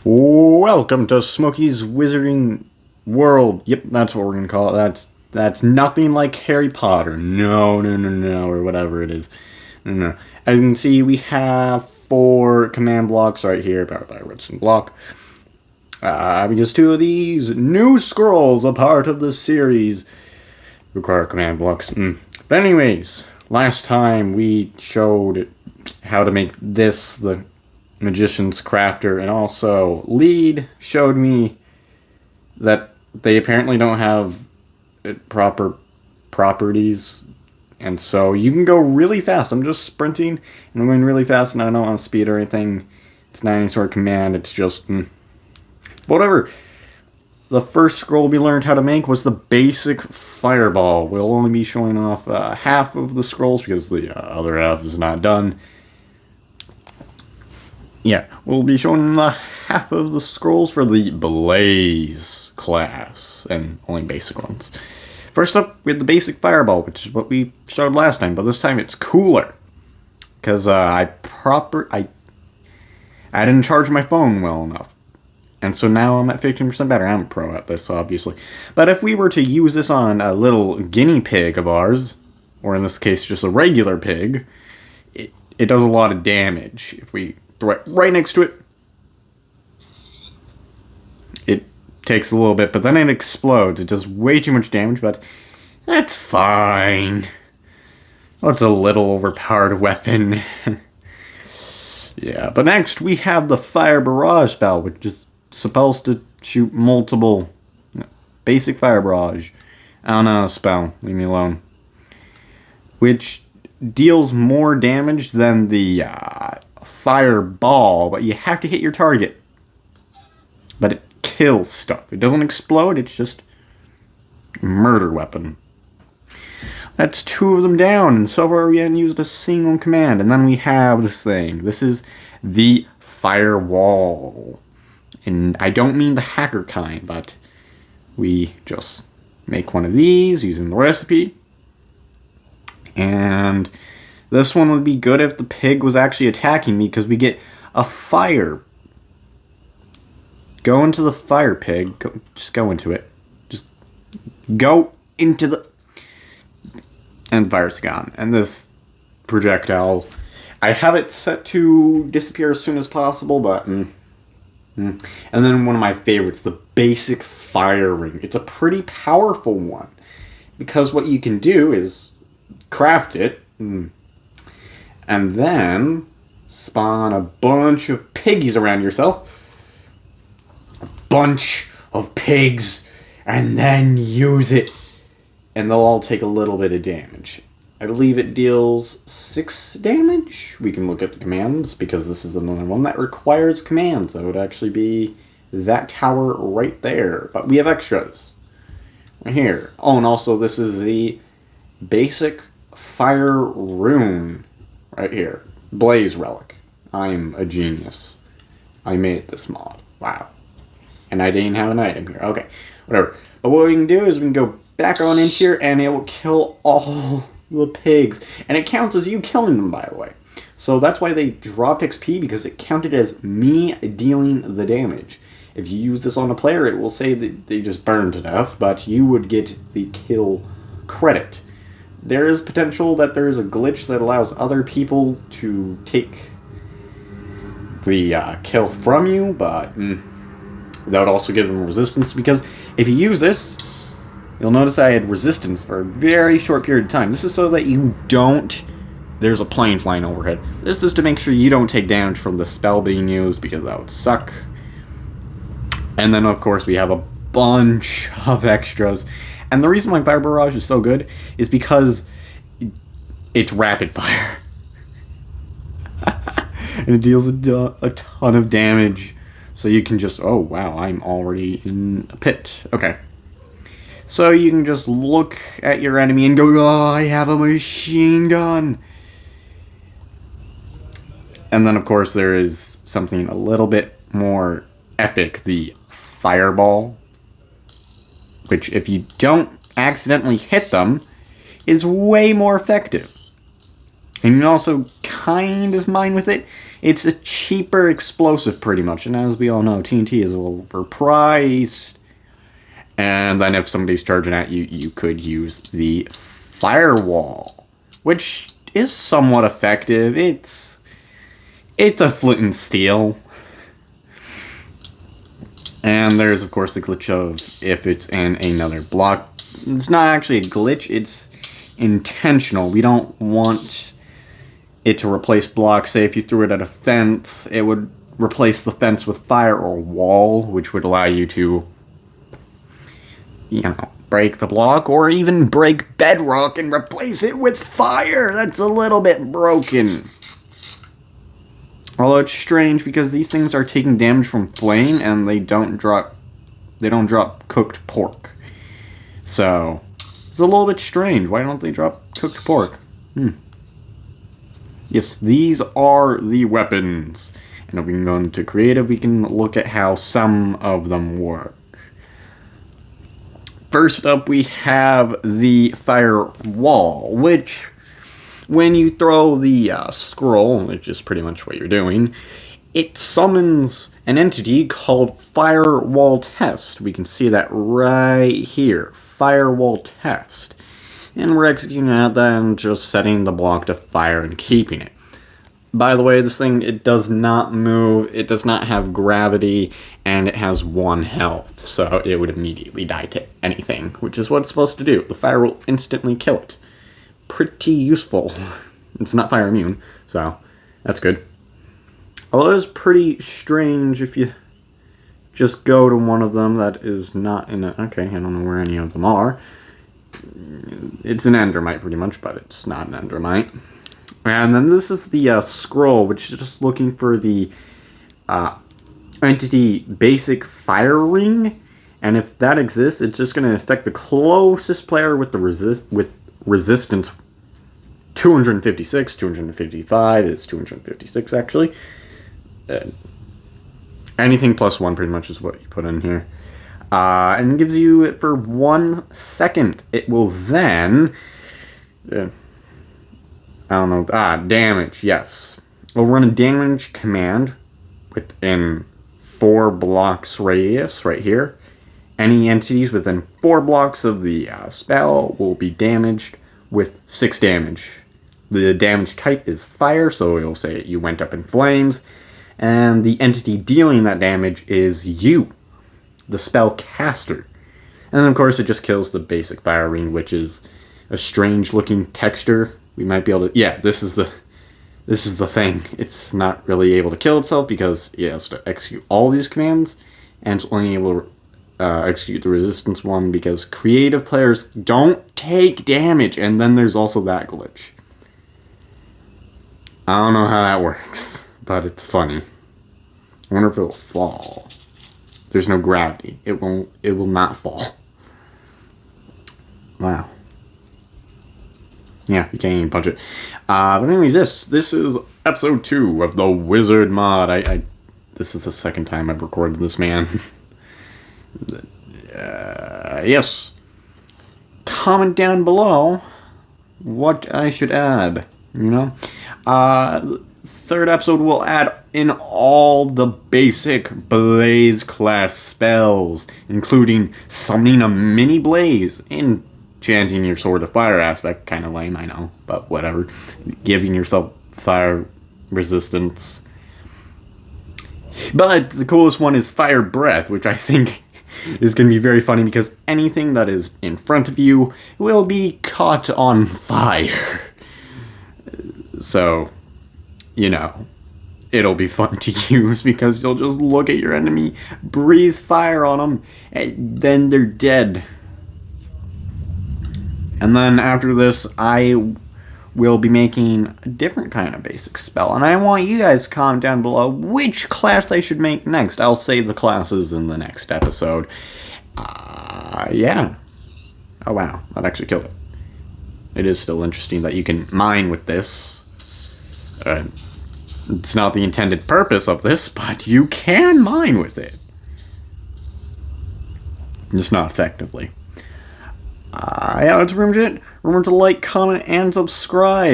Welcome to Smokey's Wizarding World. Yep, that's what we're gonna call it. That's nothing like Harry Potter. No, no, no, no, or whatever it is. No, no. As you can see, we have 4 command blocks right here, powered by a redstone block. Because 2 of these new scrolls, a part of the series, require command blocks. But anyways, last time we showed how to make this, the Magician's Crafter, and also Lead showed me that they apparently don't have proper properties, and so you can go really fast. I'm just sprinting and I'm going really fast, and I don't want to speed or anything. It's not any sort of command, it's just whatever. The first scroll we learned how to make was the basic fireball. We'll only be showing off half of the scrolls because the other half is not done. Yeah, we'll be showing the half of the scrolls for the Blaze class, and only basic ones. First up, we have the basic fireball, which is what we showed last time, but this time it's cooler. Because I didn't charge my phone well enough. And so now I'm at 15% better. I'm a pro at this, obviously. But if we were to use this on a little guinea pig of ours, or in this case just a regular pig, it does a lot of damage. If we throw it right next to it, it takes a little bit, but then it explodes. It does way too much damage, but that's fine. Well, it's a little overpowered weapon. Yeah, but next we have the Fire Barrage spell, which is supposed to shoot multiple. Basic Fire Barrage. I don't know, spell. Leave me alone. Which deals more damage than the fireball, but you have to hit your target. But it kills stuff. It doesn't explode, it's just a murder weapon. That's 2 of them down, and so far we haven't used a single command. And then we have this thing. This is the firewall. And I don't mean the hacker kind, but we just make one of these using the recipe. And this one would be good if the pig was actually attacking me, because we get a fire. Go into the fire, pig. Just go into it. Just go into the... And the fire's gone. And this projectile, I have it set to disappear as soon as possible, but... And then one of my favorites, the basic fire ring. It's a pretty powerful one, because what you can do is craft it, and then spawn a bunch of piggies around yourself. A bunch of pigs, and then use it. And they'll all take a little bit of damage. I believe it deals 6 damage. We can look at the commands, because this is the only one that requires commands. That would actually be that tower right there. But we have extras right here. Oh, and also this is the basic fire rune right here. Blaze relic. I'm a genius. I made this mod. Wow. And I didn't have an item here. Okay, whatever. But what we can do is we can go back on into here, and it will kill all the pigs. And it counts as you killing them, by the way. So that's why they dropped XP, because it counted as me dealing the damage. If you use this on a player, it will say that they just burned to death, but you would get the kill credit. There is potential that there is a glitch that allows other people to take the kill from you, but that would also give them resistance, because if you use this, you'll notice I had resistance for a very short period of time. This is so that you don't... There's a plane flying overhead. This is to make sure you don't take damage from the spell being used, because that would suck. And then, of course, we have a bunch of extras. And the reason why Fire Barrage is so good is because it's rapid fire. And it deals a ton of damage. So you can just... Oh, wow, I'm already in a pit. Okay. So you can just look at your enemy and go, oh, I have a machine gun. And then, of course, there is something a little bit more epic, the fireball. Which, if you don't accidentally hit them, is way more effective. And you can also kind of mine with it It's a cheaper explosive, pretty much. And as we all know, TNT is overpriced. And then if somebody's charging at you, you could use the firewall, which is somewhat effective. It's a flint and steel. And there's, of course, the glitch of if it's in another block. It's not actually a glitch, it's intentional. We don't want it to replace blocks. Say if you threw it at a fence, it would replace the fence with fire or wall, which would allow you to, break the block, or even break bedrock and replace it with fire. That's a little bit broken. Although it's strange because these things are taking damage from flame and they don't drop cooked pork. So it's a little bit strange. Why don't they drop cooked pork? Yes, these are the weapons. And if we can go into creative, we can look at how some of them work. First up, we have the firewall, which, when you throw the scroll, which is pretty much what you're doing, it summons an entity called Firewall Test. We can see that right here, Firewall Test. And we're executing that, then just setting the block to fire and keeping it. By the way, this thing, it does not move, it does not have gravity, and it has 1 health, so it would immediately die to anything, which is what it's supposed to do. The fire will instantly kill it. Pretty useful. It's not fire immune, so that's good. Although it's pretty strange if you just go to one of them that is not in a... Okay, I don't know where any of them are. It's an endermite pretty much, but it's not an endermite. And then this is the scroll, which is just looking for the entity basic fire ring. And if that exists, it's just going to affect the closest player with the resistance 256, 255, it's 256 actually. Anything +1 pretty much is what you put in here. And it gives you it for 1 second. It will then... damage, yes. We'll run a damage command within 4 blocks radius right here. Any entities within 4 blocks of the spell will be damaged with 6 damage. The damage type is fire, so it'll say you went up in flames. And the entity dealing that damage is you, the spell caster. And then of course it just kills the basic fire ring, which is a strange looking texture. We might be able to... Yeah, this is the thing. It's not really able to kill itself because it has to execute all these commands, and it's only able to execute the resistance one because creative players don't take damage, and then there's also that glitch. I don't know how that works, but it's funny. I wonder if it'll fall. There's no gravity. It will not fall. Wow. Yeah, you can't even punch it. But anyways, this is episode 2 of the Wizard mod. This is the second time I've recorded this, man. Yes. Comment down below what I should add, Third episode will add in all the basic Blaze class spells, including summoning a mini Blaze, enchanting your Sword of Fire aspect, kind of lame, I know, but whatever. Giving yourself fire resistance. But the coolest one is Fire Breath, which I think is going to be very funny because anything that is in front of you will be caught on fire. So, it'll be fun to use because you'll just look at your enemy, breathe fire on them, and then they're dead. And then after this, I will be making a different kind of basic spell. And I want you guys to comment down below which class I should make next. I'll save the classes in the next episode. Yeah. Oh, wow. That actually killed it. It is still interesting that you can mine with this. It's not the intended purpose of this, but you can mine with it. Just not effectively. Yeah, that's pretty much it. Remember to like, comment, and subscribe.